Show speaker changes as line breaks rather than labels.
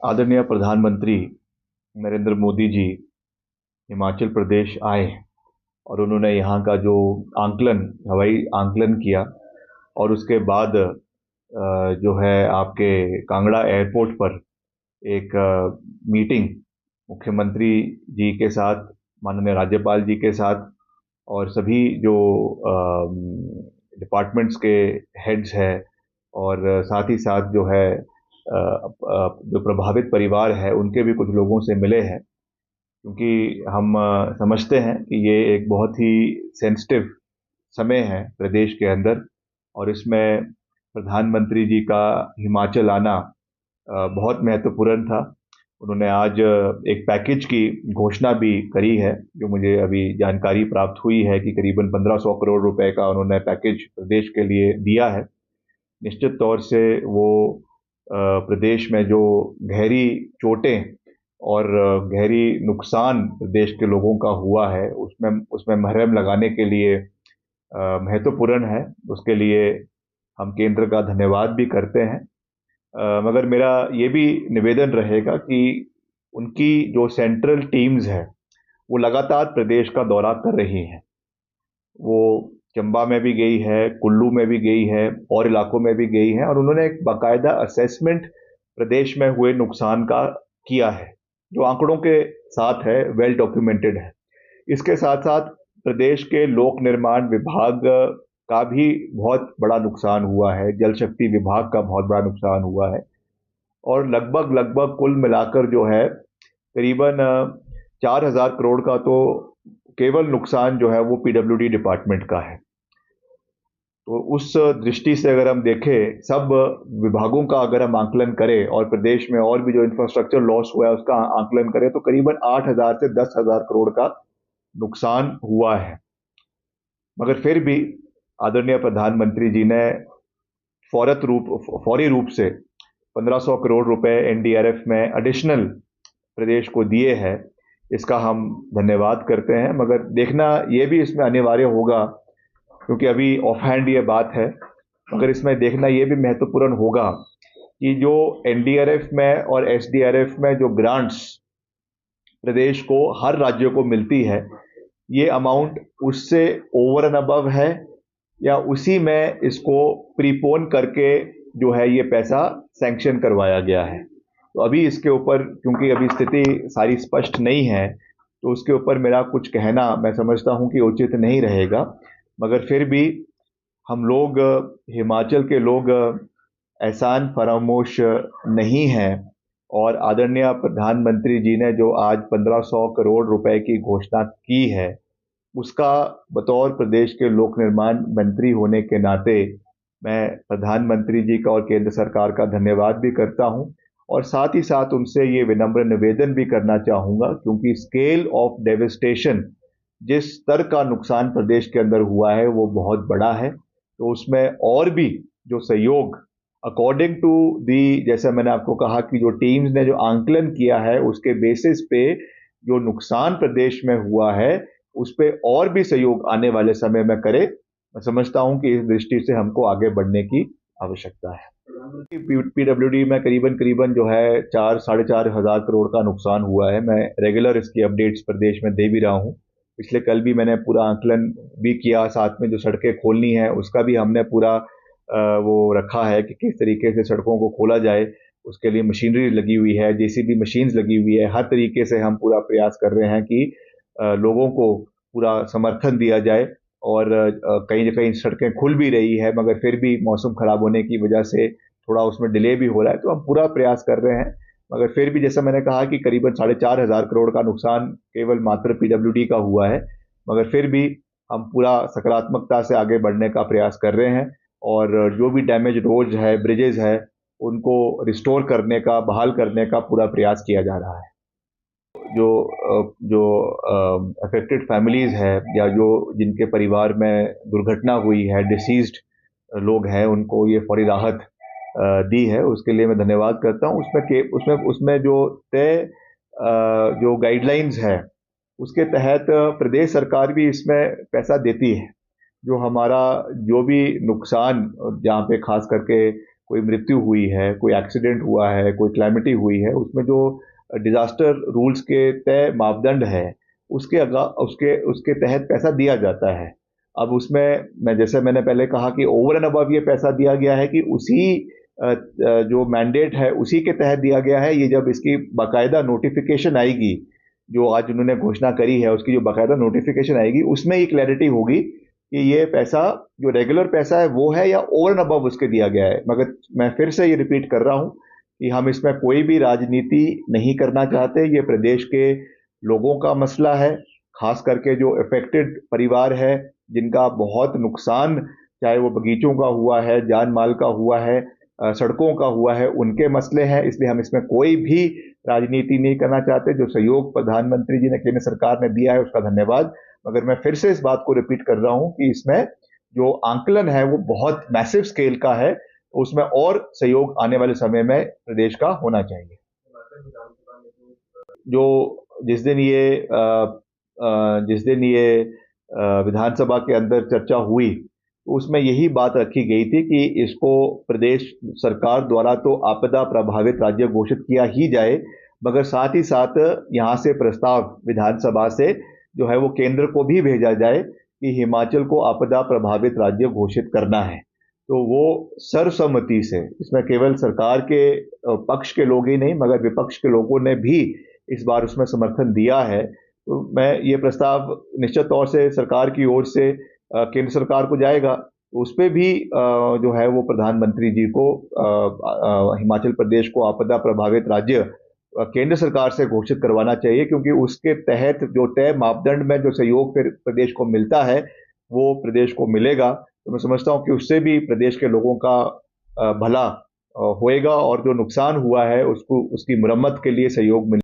आदरणीय प्रधानमंत्री नरेंद्र मोदी जी हिमाचल प्रदेश आए और उन्होंने यहाँ का जो आंकलन, हवाई आंकलन किया। और उसके बाद जो है आपके कांगड़ा एयरपोर्ट पर एक मीटिंग मुख्यमंत्री जी के साथ, माननीय राज्यपाल जी के साथ और सभी जो डिपार्टमेंट्स के हेड्स हैं और साथ ही साथ जो है जो प्रभावित परिवार है उनके भी कुछ लोगों से मिले हैं। क्योंकि हम समझते हैं कि ये एक बहुत ही सेंसिटिव समय है प्रदेश के अंदर और इसमें प्रधानमंत्री जी का हिमाचल आना बहुत महत्वपूर्ण था। उन्होंने आज एक पैकेज की घोषणा भी करी है, जो मुझे अभी जानकारी प्राप्त हुई है कि करीबन 1500 करोड़ रुपए का उन्होंने पैकेज प्रदेश के लिए दिया है। निश्चित तौर से वो प्रदेश में जो गहरी चोटें और गहरी नुकसान प्रदेश के लोगों का हुआ है उसमें उसमें मरहम लगाने के लिए महत्वपूर्ण है। उसके लिए हम केंद्र का धन्यवाद भी करते हैं। मगर मेरा ये भी निवेदन रहेगा कि उनकी जो सेंट्रल टीम्स है वो लगातार प्रदेश का दौरा कर रही हैं। वो चंबा में भी गई है, कुल्लू में भी गई है और इलाकों में भी गई है और उन्होंने एक बाकायदा असेसमेंट प्रदेश में हुए नुकसान का किया है, जो आंकड़ों के साथ है, वेल डॉक्यूमेंटेड है। इसके साथ साथ प्रदेश के लोक निर्माण विभाग का भी बहुत बड़ा नुकसान हुआ है, जल शक्ति विभाग का बहुत बड़ा नुकसान हुआ है और लगभग लगभग कुल मिलाकर जो है करीबन 4000 करोड़ का तो केवल नुकसान जो है वो पीडब्ल्यूडी डिपार्टमेंट का है। तो उस दृष्टि से अगर हम देखें, सब विभागों का अगर हम आंकलन करें और प्रदेश में और भी जो इंफ्रास्ट्रक्चर लॉस हुआ है उसका आंकलन करें तो करीबन 8000 से 10,000 करोड़ का नुकसान हुआ है। मगर फिर भी आदरणीय प्रधानमंत्री जी ने फौरी रूप से 1500 करोड़ रुपए एनडीआरएफ में एडिशनल प्रदेश को दिए हैं। इसका हम धन्यवाद करते हैं, मगर देखना ये भी इसमें अनिवार्य होगा, क्योंकि अभी ऑफ हैंड ये बात है, मगर इसमें देखना ये भी महत्वपूर्ण होगा कि जो एनडीआरएफ में और एसडीआरएफ में जो ग्रांट्स प्रदेश को हर राज्य को मिलती है, ये अमाउंट उससे ओवर एंड अबव है या उसी में इसको प्रीपोन करके जो है ये पैसा सैंक्शन करवाया गया है। तो अभी इसके ऊपर, क्योंकि अभी स्थिति सारी स्पष्ट नहीं है, तो उसके ऊपर मेरा कुछ कहना मैं समझता हूं कि उचित नहीं रहेगा। मगर फिर भी हम लोग, हिमाचल के लोग एहसान फरामोश नहीं हैं और आदरणीय प्रधानमंत्री जी ने जो आज 1500 करोड़ रुपए की घोषणा की है, उसका बतौर प्रदेश के लोक निर्माण मंत्री होने के नाते मैं प्रधानमंत्री जी का और केंद्र सरकार का धन्यवाद भी करता हूं और साथ ही साथ उनसे ये विनम्र निवेदन भी करना चाहूंगा, क्योंकि स्केल ऑफ डेविस्टेशन, जिस स्तर का नुकसान प्रदेश के अंदर हुआ है वो बहुत बड़ा है। तो उसमें और भी जो सहयोग अकॉर्डिंग टू दी, जैसे मैंने आपको कहा कि जो टीम्स ने जो आंकलन किया है उसके बेसिस पे जो नुकसान प्रदेश में हुआ है उस पे और भी सहयोग आने वाले समय में करे। मैं समझता हूं कि इस दृष्टि से हमको आगे बढ़ने की आवश्यकता है। पीडब्ल्यूडी में करीबन करीबन जो है 4-4.5 हजार करोड़ का नुकसान हुआ है। मैं रेगुलर इसकी अपडेट्स प्रदेश में दे भी रहा हूँ। पिछले कल भी मैंने पूरा आंकलन भी किया, साथ में जो सड़कें खोलनी है उसका भी हमने पूरा वो रखा है कि किस तरीके से सड़कों को खोला जाए। उसके लिए मशीनरी लगी हुई है, जेसीबी मशीन्स लगी हुई है। हर तरीके से हम पूरा प्रयास कर रहे हैं कि लोगों को पूरा समर्थन दिया जाए और कहीं ना कहीं सड़कें खुल भी रही है, मगर फिर भी मौसम खराब होने की वजह से थोड़ा उसमें डिले भी हो रहा है। तो हम पूरा प्रयास कर रहे हैं, मगर फिर भी जैसा मैंने कहा कि करीबन 4,500 करोड़ का नुकसान केवल मात्र पीडब्ल्यूडी का हुआ है, मगर फिर भी हम पूरा सकारात्मकता से आगे बढ़ने का प्रयास कर रहे हैं और जो भी डैमेज रोड्स है, ब्रिजेस है, उनको रिस्टोर करने का, बहाल करने का पूरा प्रयास किया जा रहा है। जो जो अफेक्टेड फैमिलीज है या जो जिनके परिवार में दुर्घटना हुई है, डिसीज्ड लोग हैं, उनको ये फौरी राहत दी है, उसके लिए मैं धन्यवाद करता हूँ। उसमें उसमें जो तय जो गाइडलाइंस है उसके तहत प्रदेश सरकार भी इसमें पैसा देती है। जो हमारा जो भी नुकसान, जहाँ पे खास करके कोई मृत्यु हुई है, कोई एक्सीडेंट हुआ है, कोई क्लैमिटी हुई है, उसमें जो डिजास्टर रूल्स के तय मापदंड है उसके उसके तहत पैसा दिया जाता है। अब उसमें जैसे मैंने पहले कहा कि ओवर एंड अबव ये पैसा दिया गया है कि उसी जो मैंडेट है उसी के तहत दिया गया है। ये जब इसकी बाकायदा नोटिफिकेशन आएगी, जो आज उन्होंने घोषणा करी है, उसकी जो बाकायदा नोटिफिकेशन आएगी उसमें ये क्लैरिटी होगी कि ये पैसा जो रेगुलर पैसा है वो है या ओवर एंड अबव उसके दिया गया है। मगर मैं फिर से ये रिपीट कर रहा हूं कि हम इसमें कोई भी राजनीति नहीं करना चाहते। ये प्रदेश के लोगों का मसला है, खास करके जो अफेक्टेड परिवार है, जिनका बहुत नुकसान, चाहे वो बगीचों का हुआ है, जान माल का हुआ है, सड़कों का हुआ है, उनके मसले हैं। इसलिए हम इसमें कोई भी राजनीति नहीं करना चाहते। जो सहयोग प्रधानमंत्री जी ने, केंद्र सरकार ने दिया है, उसका धन्यवाद। मगर मैं फिर से इस बात को रिपीट कर रहा हूं कि इसमें जो आंकलन है वो बहुत मैसिव स्केल का है, उसमें और सहयोग आने वाले समय में प्रदेश का होना चाहिए। जो जिस दिन ये विधानसभा के अंदर चर्चा हुई, तो उसमें यही बात रखी गई थी कि इसको प्रदेश सरकार द्वारा तो आपदा प्रभावित राज्य घोषित किया ही जाए, मगर साथ ही साथ यहाँ से प्रस्ताव विधानसभा से जो है वो केंद्र को भी भेजा जाए कि हिमाचल को आपदा प्रभावित राज्य घोषित करना है। तो वो सर्वसम्मति से, इसमें केवल सरकार के पक्ष के लोग ही नहीं मगर विपक्ष के लोगों ने भी इस बार उसमें समर्थन दिया है। तो मैं ये प्रस्ताव निश्चित तौर से सरकार की ओर से केंद्र सरकार को जाएगा, तो उस पर भी जो है वो प्रधानमंत्री जी को हिमाचल प्रदेश को आपदा प्रभावित राज्य केंद्र सरकार से घोषित करवाना चाहिए, क्योंकि उसके तहत जो तय मापदंड में जो सहयोग फिर प्रदेश को मिलता है वो प्रदेश को मिलेगा। तो मैं समझता हूं कि उससे भी प्रदेश के लोगों का भला होएगा और जो नुकसान हुआ है उसको उसकी मुरम्मत के लिए सहयोग मिलेगा।